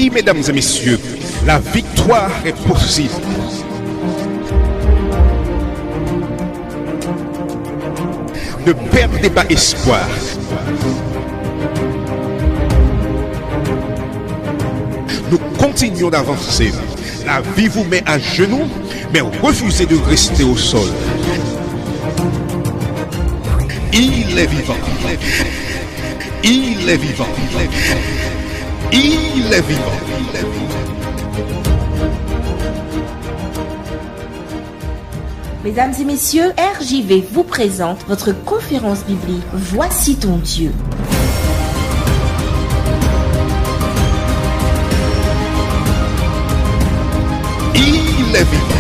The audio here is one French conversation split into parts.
Oui, mesdames et messieurs, la victoire est possible. Ne perdez pas espoir. Nous continuons d'avancer. La vie vous met à genoux, mais refusez de rester au sol. Il est vivant. Il est vivant. Il est vivant. Mesdames et messieurs, RJV vous présente votre conférence biblique Voici ton Dieu. Il est vivant.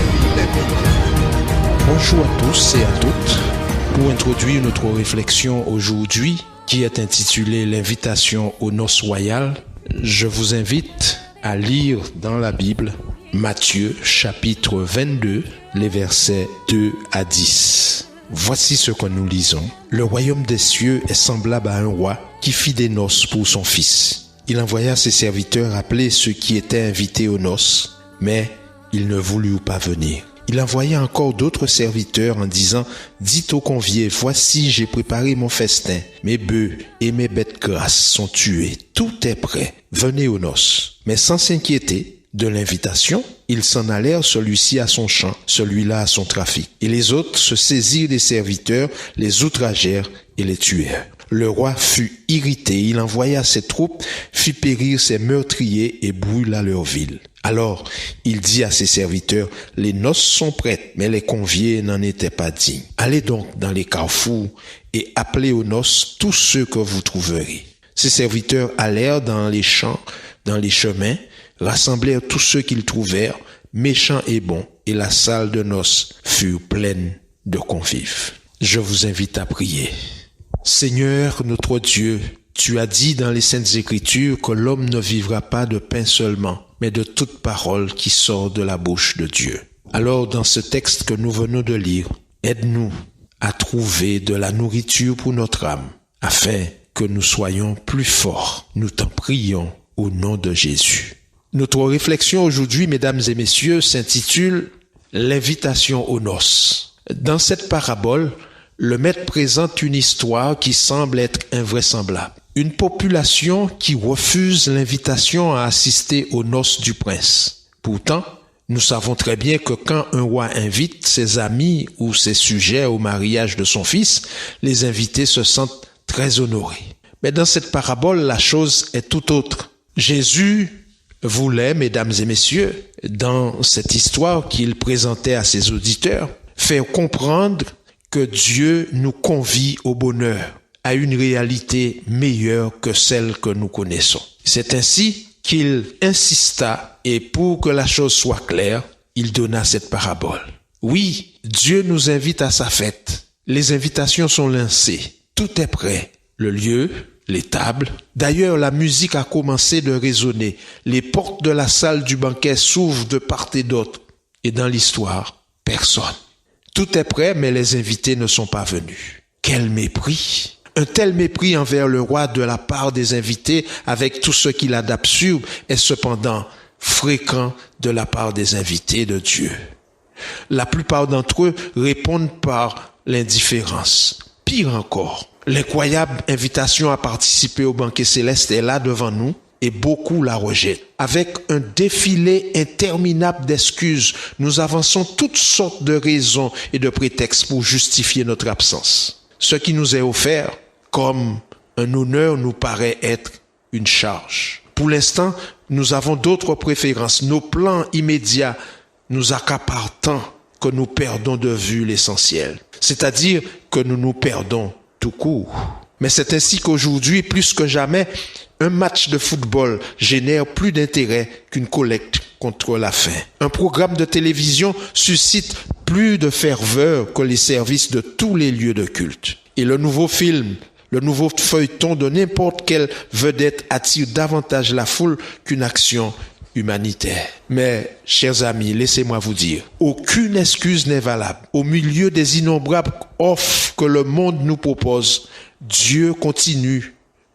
Bonjour à tous et à toutes. Pour introduire notre réflexion aujourd'hui, qui est intitulée L'invitation aux noces royales, je vous invite à lire dans la Bible Matthieu chapitre 22, les versets 2 à 10. Voici ce que nous lisons. Le royaume des cieux est semblable à un roi qui fit des noces pour son fils. Il envoya ses serviteurs appeler ceux qui étaient invités aux noces, mais ils ne voulurent pas venir. Il envoya encore d'autres serviteurs en disant « Dites aux conviés, voici j'ai préparé mon festin, mes bœufs et mes bêtes grasses sont tués, tout est prêt, venez aux noces. » Mais sans s'inquiéter de l'invitation, ils s'en allèrent, celui-ci à son champ, celui-là à son trafic. Et les autres se saisirent des serviteurs, les outragèrent et les tuèrent. Le roi fut irrité, il envoya ses troupes, fit périr ses meurtriers et brûla leur ville. Alors, il dit à ses serviteurs, les noces sont prêtes, mais les conviés n'en étaient pas dignes. Allez donc dans les carrefours et appelez aux noces tous ceux que vous trouverez. Ses serviteurs allèrent dans les champs, dans les chemins, rassemblèrent tous ceux qu'ils trouvèrent, méchants et bons, et la salle de noces fut pleine de convives. Je vous invite à prier. Seigneur notre Dieu, tu as dit dans les Saintes Écritures que l'homme ne vivra pas de pain seulement, mais de toute parole qui sort de la bouche de Dieu. Alors, dans ce texte que nous venons de lire, aide-nous à trouver de la nourriture pour notre âme, afin que nous soyons plus forts. Nous t'en prions au nom de Jésus. Notre réflexion aujourd'hui, mesdames et messieurs, s'intitule « L'invitation aux noces ». Dans cette parabole, le maître présente une histoire qui semble être invraisemblable. Une population qui refuse l'invitation à assister aux noces du prince. Pourtant, nous savons très bien que quand un roi invite ses amis ou ses sujets au mariage de son fils, les invités se sentent très honorés. Mais dans cette parabole, la chose est tout autre. Jésus voulait, mesdames et messieurs, dans cette histoire qu'il présentait à ses auditeurs, faire comprendre que Dieu nous convie au bonheur, à une réalité meilleure que celle que nous connaissons. C'est ainsi qu'il insista, et pour que la chose soit claire, il donna cette parabole. Oui, Dieu nous invite à sa fête. Les invitations sont lancées. Tout est prêt. Le lieu, les tables. D'ailleurs, la musique a commencé de résonner. Les portes de la salle du banquet s'ouvrent de part et d'autre. Et dans l'histoire, personne. Tout est prêt, mais les invités ne sont pas venus. Quel mépris! Un tel mépris envers le roi de la part des invités, avec tout ce qu'il a d'absurde, est cependant fréquent de la part des invités de Dieu. La plupart d'entre eux répondent par l'indifférence. Pire encore, l'incroyable invitation à participer au banquet céleste est là devant nous, et beaucoup la rejettent. Avec un défilé interminable d'excuses, nous avançons toutes sortes de raisons et de prétextes pour justifier notre absence. Ce qui nous est offert comme un honneur nous paraît être une charge. Pour l'instant, nous avons d'autres préférences. Nos plans immédiats nous accaparent tant que nous perdons de vue l'essentiel. C'est-à-dire que nous nous perdons tout court. Mais c'est ainsi qu'aujourd'hui, plus que jamais, un match de football génère plus d'intérêt qu'une collecte contre la faim. Un programme de télévision suscite plus de ferveur que les services de tous les lieux de culte. Et le nouveau film, le nouveau feuilleton de n'importe quelle vedette attire davantage la foule qu'une action humanitaire. Mais, chers amis, laissez-moi vous dire, aucune excuse n'est valable. Au milieu des innombrables offres que le monde nous propose, Dieu continue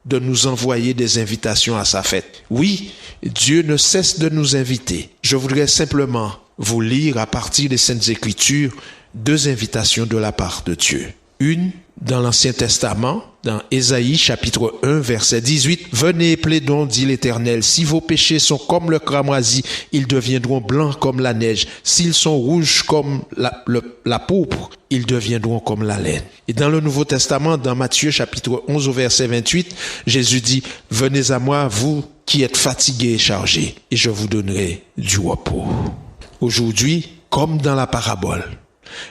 de nous envoyer des invitations à sa fête. Oui, Dieu ne cesse de nous inviter. Je voudrais simplement vous lire à partir des Saintes Écritures 2 invitations de la part de Dieu. Une dans l'Ancien Testament, dans Ésaïe chapitre 1 verset 18. « Venez et plaidons, dit l'Éternel, si vos péchés sont comme le cramoisi, ils deviendront blancs comme la neige. S'ils sont rouges comme la pourpre, ils deviendront comme la laine. » Et dans le Nouveau Testament, dans Matthieu chapitre 11 au verset 28, Jésus dit « Venez à moi, vous qui êtes fatigués et chargés, et je vous donnerai du repos. » Aujourd'hui, comme dans la parabole,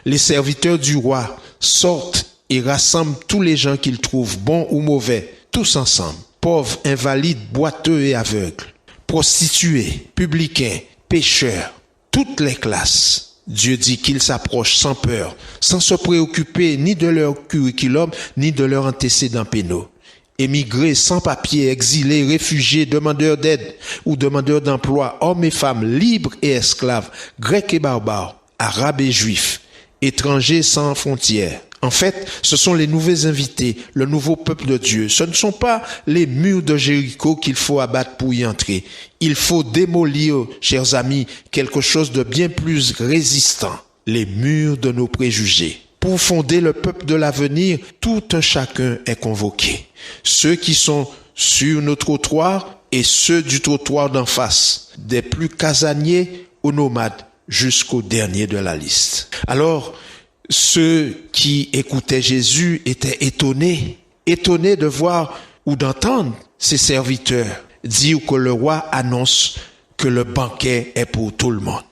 les serviteurs du roi sortent et rassemblent tous les gens qu'ils trouvent, bons ou mauvais, tous ensemble, pauvres, invalides, boiteux et aveugles, prostituées, publicains, pécheurs, toutes les classes. Dieu dit qu'ils s'approchent sans peur, sans se préoccuper ni de leur curriculum, ni de leurs antécédents pénaux. Émigrés, sans papier, exilés, réfugiés, demandeurs d'aide ou demandeurs d'emploi, hommes et femmes, libres et esclaves, grecs et barbares, arabes et juifs, étrangers sans frontières. En fait, ce sont les nouveaux invités, le nouveau peuple de Dieu. Ce ne sont pas les murs de Jéricho qu'il faut abattre pour y entrer. Il faut démolir, chers amis, quelque chose de bien plus résistant, les murs de nos préjugés. Pour fonder le peuple de l'avenir, tout un chacun est convoqué. Ceux qui sont sur nos trottoirs et ceux du trottoir d'en face, des plus casaniers aux nomades jusqu'au dernier de la liste. Alors, ceux qui écoutaient Jésus étaient étonnés de voir ou d'entendre ses serviteurs dire que le roi annonce que le banquet est pour tout le monde.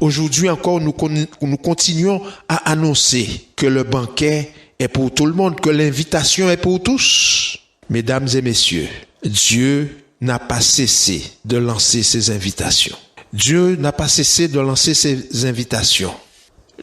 Aujourd'hui encore, nous continuons à annoncer que le banquet est pour tout le monde, que l'invitation est pour tous. Mesdames et messieurs, Dieu n'a pas cessé de lancer ses invitations. Dieu n'a pas cessé de lancer ses invitations.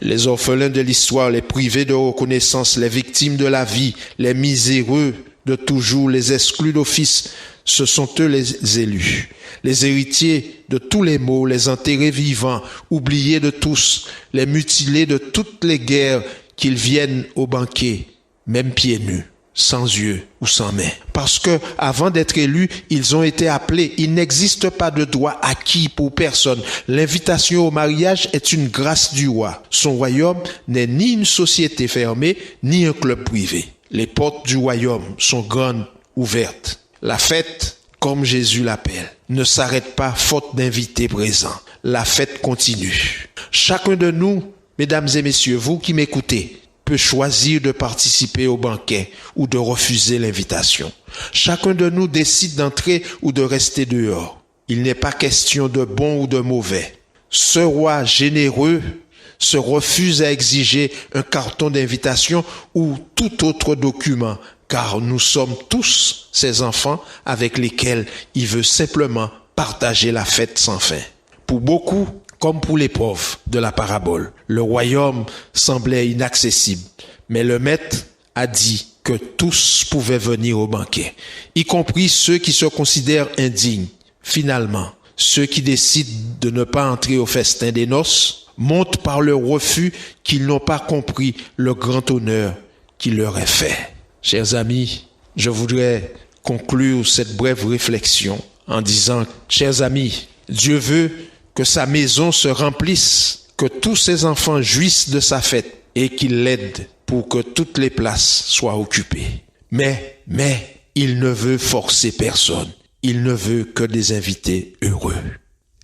Les orphelins de l'histoire, les privés de reconnaissance, les victimes de la vie, les miséreux de toujours, les exclus d'office, ce sont eux les élus. Les héritiers de tous les maux, les enterrés vivants, oubliés de tous, les mutilés de toutes les guerres, qu'ils viennent au banquet, même pieds nus, sans yeux ou sans mains. Parce que, avant d'être élus, ils ont été appelés. Il n'existe pas de droit acquis pour personne. L'invitation au mariage est une grâce du roi. Son royaume n'est ni une société fermée, ni un club privé. Les portes du royaume sont grandes, ouvertes. La fête, comme Jésus l'appelle, ne s'arrête pas faute d'invités présents. La fête continue. Chacun de nous, mesdames et messieurs, vous qui m'écoutez, peut choisir de participer au banquet ou de refuser l'invitation. Chacun de nous décide d'entrer ou de rester dehors. Il n'est pas question de bon ou de mauvais. Ce roi généreux se refuse à exiger un carton d'invitation ou tout autre document, car nous sommes tous ses enfants avec lesquels il veut simplement partager la fête sans fin. Pour beaucoup, comme pour les pauvres de la parabole, le royaume semblait inaccessible, mais le maître a dit que tous pouvaient venir au banquet, y compris ceux qui se considèrent indignes. Finalement, ceux qui décident de ne pas entrer au festin des noces montrent par leur refus qu'ils n'ont pas compris le grand honneur qui leur est fait. Chers amis, je voudrais conclure cette brève réflexion en disant, chers amis, Dieu veut que sa maison se remplisse, que tous ses enfants jouissent de sa fête et qu'il l'aide pour que toutes les places soient occupées. Mais, il ne veut forcer personne. Il ne veut que des invités heureux.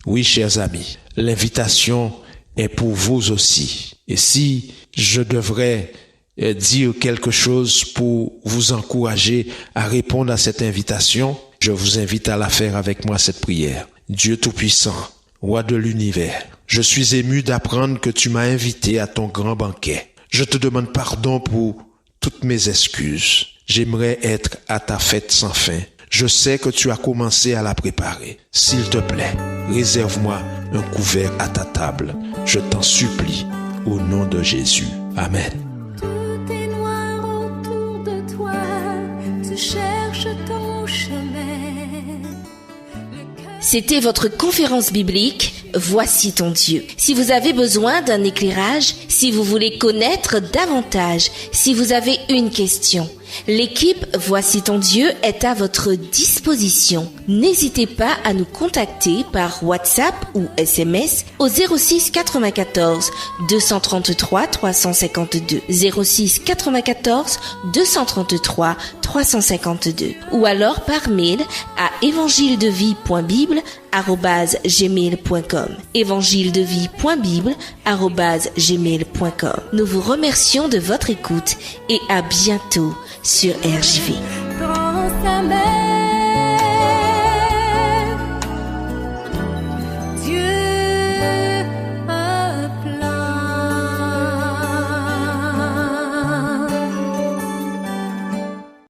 Oui, chers amis, l'invitation est pour vous aussi. Et si je devrais dire quelque chose pour vous encourager à répondre à cette invitation, je vous invite à la faire avec moi cette prière. Dieu Tout-Puissant, Roi de l'univers, je suis ému d'apprendre que tu m'as invité à ton grand banquet. Je te demande pardon pour toutes mes excuses. J'aimerais être à ta fête sans fin. Je sais que tu as commencé à la préparer. S'il te plaît, réserve-moi un couvert à ta table. Je t'en supplie, au nom de Jésus. Amen. Tout est noir autour de toi, tu cherches ton chemin. C'était votre conférence biblique « Voici ton Dieu ». Si vous avez besoin d'un éclairage, si vous voulez connaître davantage, si vous avez une question, L'équipe Voici ton Dieu est à votre disposition. N'hésitez pas à nous contacter par WhatsApp ou SMS au 06 94 233 352 06 94 233 352 ou alors par mail à evangiledevie.bible@gmail.com evangiledevie.bible@gmail.com. Nous vous remercions de votre écoute et à bientôt sur RJV. Prends sa main.